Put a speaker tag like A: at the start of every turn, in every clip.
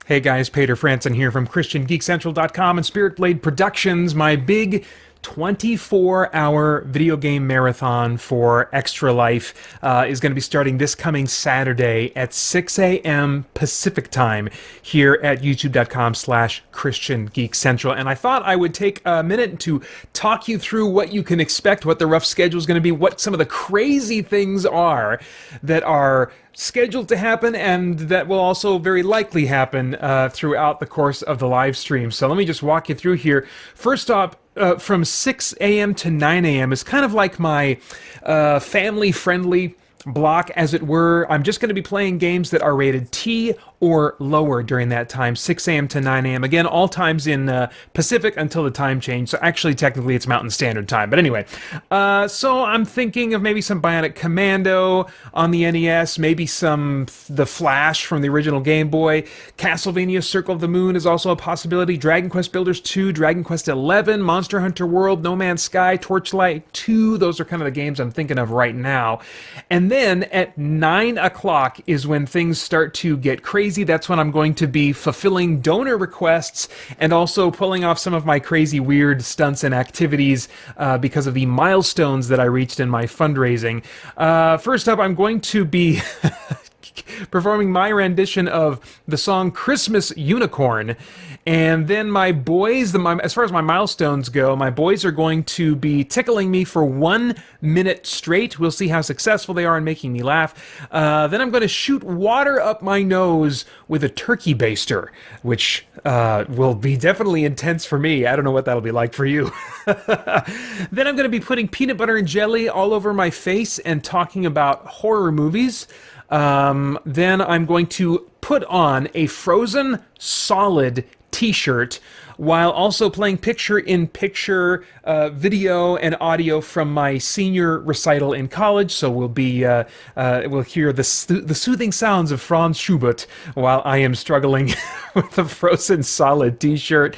A: Hey guys, Peter Franson here from christiangeekcentral.com and Spirit Blade Productions, my big 24-hour video game marathon for Extra Life is going to be starting this coming Saturday at 6 a.m. Pacific time here at youtube.com/christiangeekcentral. And I thought I would take a minute to talk you through what you can expect, what the rough schedule is going to be, what some of the crazy things are that are scheduled to happen and that will also very likely happen throughout the course of the live stream. So let me just walk you through here. First off, from 6 a.m. to 9 a.m. is kind of like my family-friendly block, as it were. I'm just going to be playing games that are rated T or lower during that time, 6 a.m. to 9 a.m. Again, all times in Pacific until the time change. So actually, technically, it's Mountain Standard Time. But anyway, so I'm thinking of maybe some Bionic Commando on the NES, maybe some The Flash from the original Game Boy. Castlevania Circle of the Moon is also a possibility. Dragon Quest Builders 2, Dragon Quest 11, Monster Hunter World, No Man's Sky, Torchlight 2. Those are kind of the games I'm thinking of right now. And then at 9 o'clock is when things start to get crazy. That's when I'm going to be fulfilling donor requests and also pulling off some of my crazy, weird stunts and activities because of the milestones that I reached in my fundraising. First up, I'm going to be performing my rendition of the song Christmas Unicorn. And then my boys, as far as my milestones go, my boys are going to be tickling me for 1 minute straight. We'll see how successful they are in making me laugh. Then I'm going to shoot water up my nose with a turkey baster, which will be definitely intense for me. I don't know what that'll be like for you. Then I'm going to be putting peanut butter and jelly all over my face and talking about horror movies. Then I'm going to put on a Frozen Solid t-shirt while also playing picture-in-picture video and audio from my senior recital in college. So we'll hear the soothing sounds of Franz Schubert while I am struggling with the Frozen Solid t-shirt.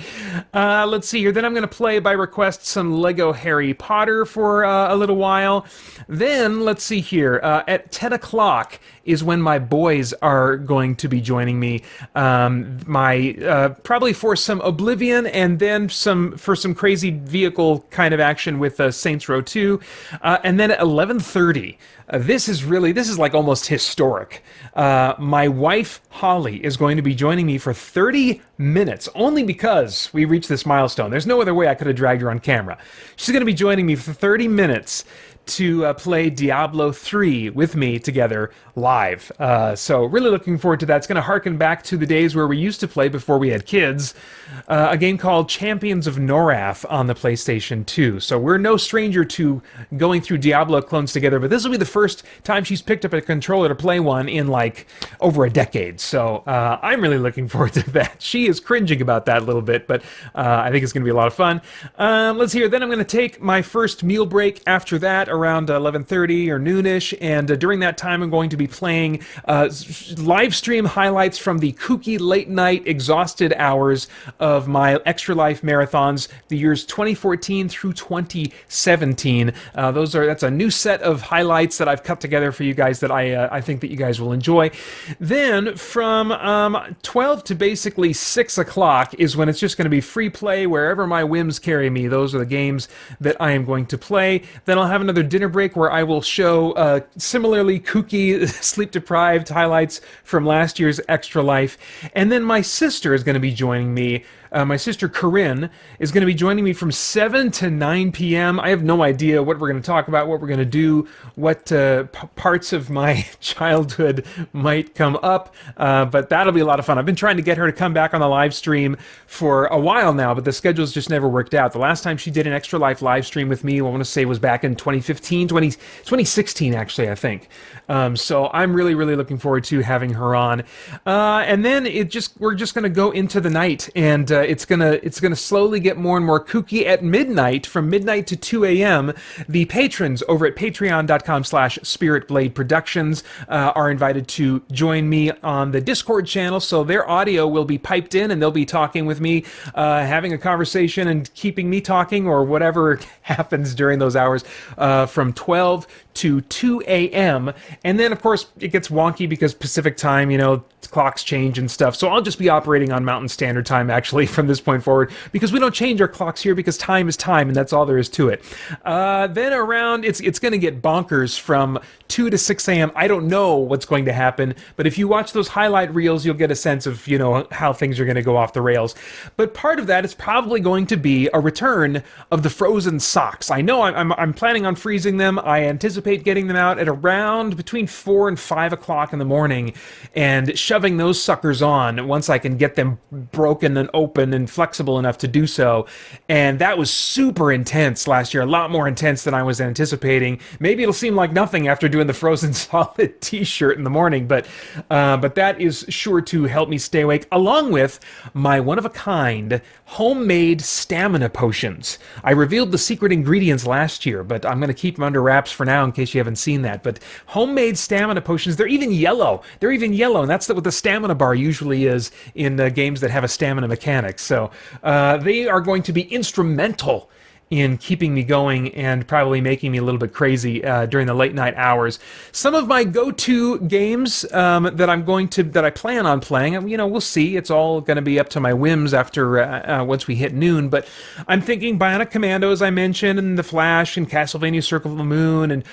A: Let's see here. Then I'm going to play, by request, some Lego Harry Potter for a little while. Then, let's see here. At 10 o'clock is when my boys are going to be joining me. Probably for some Oblivion, and then for some crazy vehicle kind of action with Saints Row 2. And then at 11:30, this is like almost historic. My wife, Holly, is going to be joining me for 30 minutes, only because we reached this milestone. There's no other way I could have dragged her on camera. She's going to be joining me for 30 minutes to play Diablo 3 with me together live. So really looking forward to that. It's going to harken back to the days where we used to play before we had kids, a game called Champions of Norath on the PlayStation 2. So we're no stranger to going through Diablo clones together, but this will be the first time she's picked up a controller to play one in like over a decade. So I'm really looking forward to that. She is cringing about that a little bit, but I think it's going to be a lot of fun. Let's hear. Then I'm going to take my first meal break after that, around 11:30 or noonish, and during that time I'm going to be playing live stream highlights from the kooky late night exhausted hours of my Extra Life marathons, the years 2014 through 2017. That's a new set of highlights that I've cut together for you guys that I think that you guys will enjoy. Then from 12 to basically 6 o'clock is when it's just going to be free play wherever my whims carry me. Those are the games that I am going to play. Then I'll have another dinner break where I will show similarly kooky, sleep-deprived highlights from last year's Extra Life. And then my sister is going to be joining me. My sister Corinne is going to be joining me from 7 to 9 p.m. I have no idea what we're going to talk about, what we're going to do, what parts of my childhood might come up, but that'll be a lot of fun. I've been trying to get her to come back on the live stream for a while now, but the schedule's just never worked out. The last time she did an Extra Life live stream with me, I want to say was back in 2016 actually, I think. So I'm really, really looking forward to having her on. And then we're just going to go into the night and it's gonna slowly get more and more kooky. At midnight, from midnight to 2 a.m., the patrons over at patreon.com/spiritblade productions are invited to join me on the Discord channel, so their audio will be piped in and they'll be talking with me, having a conversation and keeping me talking, or whatever happens during those hours, from 12 to 2 a.m. And then, of course, it gets wonky because Pacific time, clocks change and stuff. So I'll just be operating on Mountain Standard Time, actually, from this point forward, because we don't change our clocks here, because time is time, and that's all there is to it. Then around, it's going to get bonkers from 2 to 6 a.m. I don't know what's going to happen, but if you watch those highlight reels, you'll get a sense of, how things are going to go off the rails. But part of that is probably going to be a return of the frozen socks. I know I'm planning on freezing them. I anticipate getting them out at around between 4 and 5 o'clock in the morning and shoving those suckers on once I can get them broken and open and flexible enough to do so. And that was super intense last year, a lot more intense than I was anticipating. Maybe it'll seem like nothing after doing the frozen solid t-shirt in the morning, but that is sure to help me stay awake, along with my one-of-a-kind homemade stamina potions. I revealed the secret ingredients last year, but I'm going to keep them under wraps for now in case you haven't seen that. But homemade stamina potions, they're even yellow, and that's what the stamina bar usually is in games that have a stamina mechanic. So they are going to be instrumental in keeping me going and probably making me a little bit crazy during the late night hours. Some of my go-to games that I plan on playing, we'll see. It's all going to be up to my whims after once we hit noon. But I'm thinking Bionic Commando, as I mentioned, and The Flash, and Castlevania: Circle of the Moon, and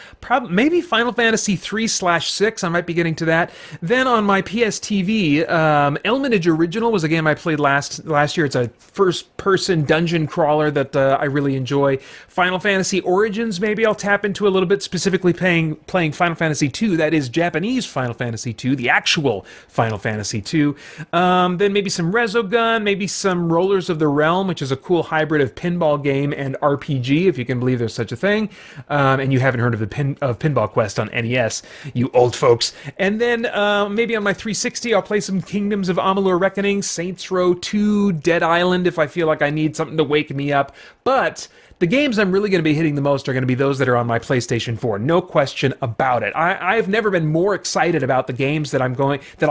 A: maybe Final Fantasy 3/6. I might be getting to that. Then on my PSTV, Elminage Original was a game I played last year. It's a first-person dungeon crawler that I really enjoy. Final Fantasy Origins, maybe I'll tap into a little bit, specifically playing Final Fantasy II, that is Japanese Final Fantasy II, the actual Final Fantasy II. Then maybe some Resogun, maybe some Rollers of the Realm, which is a cool hybrid of pinball game and RPG, if you can believe there's such a thing. And you haven't heard of Pinball Quest on NES, you old folks. And then maybe on my 360, I'll play some Kingdoms of Amalur Reckoning, Saints Row 2, Dead Island, if I feel like I need something to wake me up. But the games I'm really going to be hitting the most are going to be those that are on my PlayStation 4. No question about it. I've never been more excited about the games that I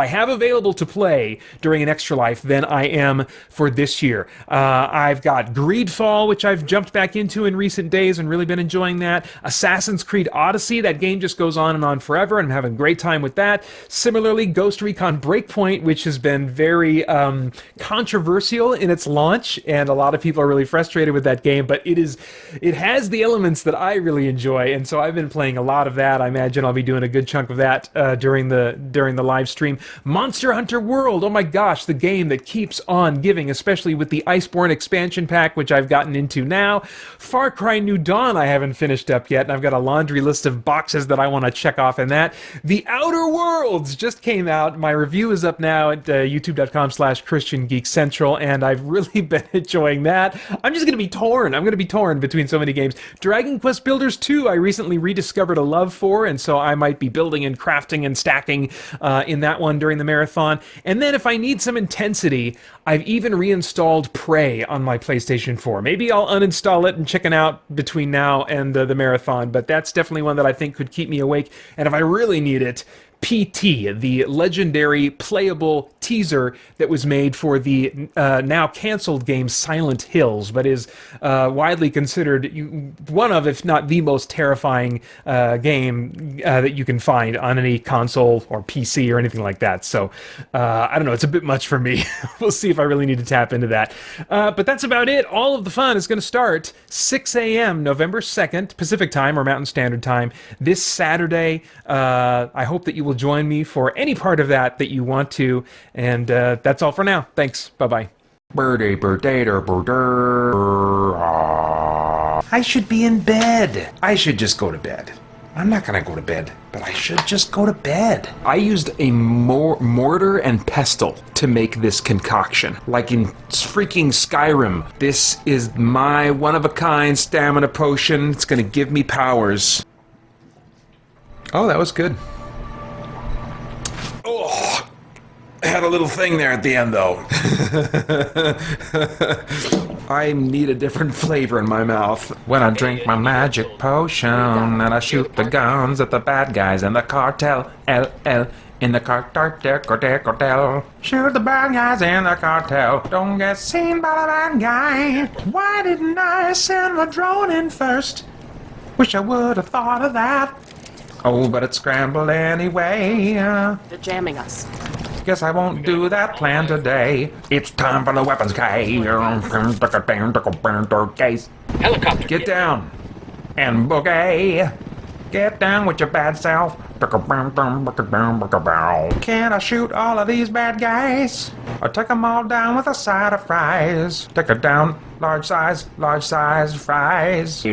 A: have available to play during an Extra Life than I am for this year. I've got Greedfall, which I've jumped back into in recent days and really been enjoying that. Assassin's Creed Odyssey, that game just goes on and on forever, and I'm having a great time with that. Similarly, Ghost Recon Breakpoint, which has been very controversial in its launch, and a lot of people are really frustrated with that game, but it has the elements that I really enjoy, and so I've been playing a lot of that. I imagine I'll be doing a good chunk of that during the live stream. Monster Hunter World, oh my gosh, the game that keeps on giving, especially with the Iceborne expansion pack, which I've gotten into now. Far Cry New Dawn I haven't finished up yet, and I've got a laundry list of boxes that I want to check off in that. The Outer Worlds just came out. My review is up now at youtube.com/christiangeekcentral, and I've really been enjoying that. I'm just going to be torn. I'm going to be torn between so many games. Dragon Quest Builders 2 I recently rediscovered a love for, and so I might be building and crafting and stacking in that one during the marathon. And then if I need some intensity, I've even reinstalled Prey on my PlayStation 4. Maybe I'll uninstall it and chicken out between now and the marathon, but that's definitely one that I think could keep me awake. And if I really need it, PT, the legendary playable teaser that was made for the now canceled game Silent Hills, but is widely considered one of, if not the most terrifying game that you can find on any console or PC or anything like that. So I don't know, it's a bit much for me. We'll see if I really need to tap into that. But that's about it. All of the fun is going to start 6 a.m. November 2nd, Pacific Time or Mountain Standard Time, this Saturday. I hope that you will join me for any part of that you want to. And that's all for now. Thanks. Bye-bye. I should be in bed. I should just go to bed. I'm not gonna go to bed, but I should just go to bed. I used a mortar and pestle to make this concoction, like in freaking Skyrim. This is my one-of-a-kind stamina potion. It's gonna give me powers. Oh, that was good. Oh, Had a little thing there at the end, though. I need a different flavor in my mouth. When I drink my magic potion and I shoot the guns at the bad guys in the cartel, L, in the cartel. Shoot the bad guys in the cartel. Don't get seen by the bad guy. Why didn't I send the drone in first? Wish I would have thought of that. Oh, but it's scrambled anyway.
B: They're jamming us.
A: Guess I won't do that plan today. It's time for the weapons case.
C: Helicopter.
A: Get down and boogie. Get down with your bad self. Can I shoot all of these bad guys? Or take them all down with a side of fries? Take it down, large size fries.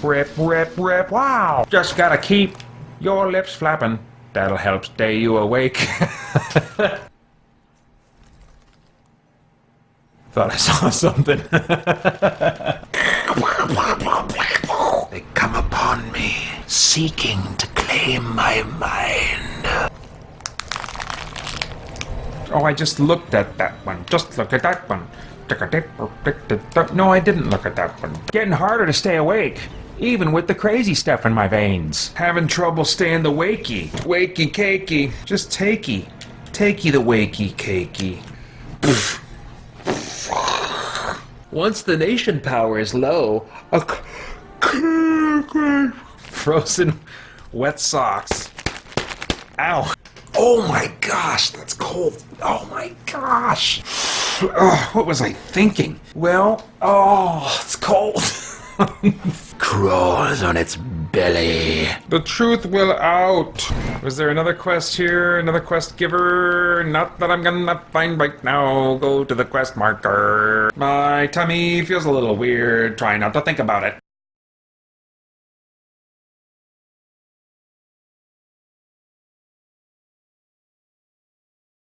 A: Rip, wow. Just gotta keep your lips flapping. That'll help stay you awake. Thought I saw something. They come upon me, seeking to claim my mind. Oh, I just looked at that one. Just look at that one. No, I didn't look at that one. Getting harder to stay awake. Even with the crazy stuff in my veins. Having trouble staying the wakey. Wakey cakey. Just takey. Takey the wakey cakey. Once the nation power is low, frozen wet socks. Ow. Oh my gosh, that's cold. Oh my gosh. What was I thinking? Well, it's cold. Crawls on its belly. The truth will out. Was there another quest here? Another quest giver? Not that I'm gonna find right now. Go to the quest marker. My tummy feels a little weird. Try not to think about it.